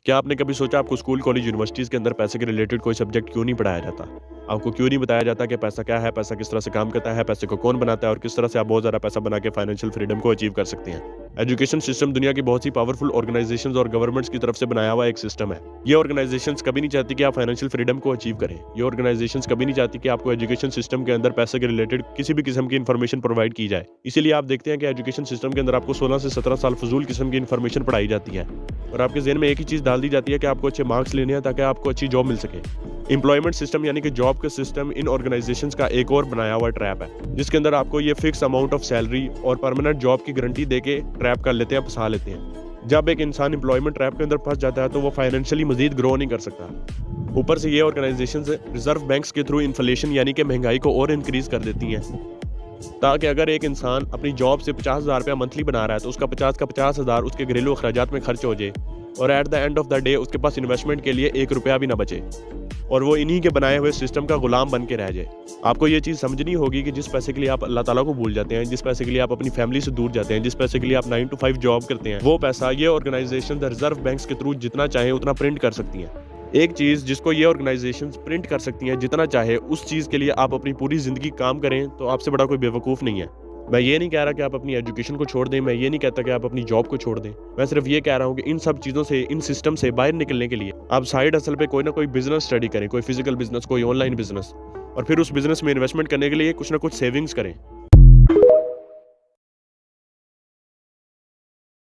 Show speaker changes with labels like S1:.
S1: क्या आपने कभी सोचा आपको स्कूल, कॉलेज, यूनिवर्सिटीज़ के अंदर पैसे के रिलेटेड कोई सब्जेक्ट क्यों नहीं पढ़ाया जाता? आपको क्यों नहीं बताया जाता कि पैसा क्या है, पैसा किस तरह से काम करता है, पैसे को कौन बनाता है और किस तरह से आप बहुत ज़्यादा पैसा बना के फाइनेंशियल फ्रीडम को अचीव कर सकते हैं? एजुकेशन सिस्टम दुनिया की बहुत सी पावरफुल ऑर्गनाइजेशंस और गवर्नमेंट्स की तरफ से बनाया हुआ एक सिस्टम है। ये ऑर्गनाइजेशंस कभी नहीं चाहती कि आप फाइनेंशियल फ्रीडम को अचीव करें। ये ऑर्गनाइजेशंस कभी नहीं चाहती कि आपको एजुकेशन सिस्टम के अंदर पैसे के रिलेटेड किसी भी किस्म की इन्फॉर्मेशन प्रोवाइड की जाए। इसीलिए आप देखते हैं कि एजुकेशन सिस्टम के अंदर आपको 16 से 17 साल फजूल किस्म की इन्फॉर्मेशन पढ़ाई जाती है और आपके ज़हन में एक ही चीज़ डाल दी जाती है कि आपको अच्छे मार्क्स लेने हैं ताकि आपको अच्छी जॉब मिल सके। एम्प्लॉयमेंट सिस्टम यानी कि जॉब का सिस्टम इन ऑर्गेनाइजेशंस का एक और बनाया हुआ ट्रैप है, जिसके अंदर आपको ये फिक्स अमाउंट ऑफ सैलरी और परमानेंट जॉब की गारंटी देके ट्रैप कर लेते हैं, फंसा लेते हैं। जब एक इंसान एम्प्लॉयमेंट ट्रैप के अंदर फंस जाता है तो वो फाइनेंशियली मजीद ग्रो नहीं कर सकता। ऊपर से ये ऑर्गेनाइजेशंस रिजर्व बैंक्स के थ्रू इन्फ्लेशन यानी कि महंगाई को और इंक्रीज कर देती हैं, ताकि अगर एक इंसान अपनी जॉब से 50,000 रुपया मंथली बना रहा है तो उसका 50 का 50,000 उसके घरेलू अखराजात में खर्च हो जाए और at the end of the day उसके पास इन्वेस्टमेंट के लिए 1 रुपया भी ना बचे और वो इन्हीं के बनाए हुए सिस्टम का गुलाम बन के रह जाए। आपको ये चीज़ समझनी होगी कि जिस पैसे के लिए आप अल्लाह ताला को भूल जाते हैं, जिस पैसे के लिए आप अपनी फैमिली से दूर जाते हैं, जिस पैसे के लिए आप 9 to 5 जॉब करते हैं, वो पैसा ये ऑर्गेनाइजेशन द रिजर्व बैंक्स के थ्रू जितना चाहे उतना प्रिंट कर सकती हैं। एक चीज़ जिसको ये ऑर्गेनाइजेशंस प्रिंट कर सकती हैं जितना चाहे, उस चीज़ के लिए आप अपनी पूरी ज़िंदगी काम करें तो आपसे बड़ा कोई बेवकूफ़ नहीं है। मैं ये नहीं कह रहा कि आप अपनी एजुकेशन को छोड़ दें, मैं ये नहीं कहता कि आप अपनी जॉब को छोड़ दें। मैं सिर्फ ये कह रहा हूँ कि इन सब चीज़ों से, इन सिस्टम से बाहर निकलने के लिए आप साइड हसल पे कोई ना कोई बिज़नेस स्टडी करें, कोई फिजिकल बिज़नेस, कोई ऑनलाइन बिज़नेस, और फिर उस बिज़नेस में इन्वेस्टमेंट करने के लिए कुछ ना कुछ सेविंग्स करें।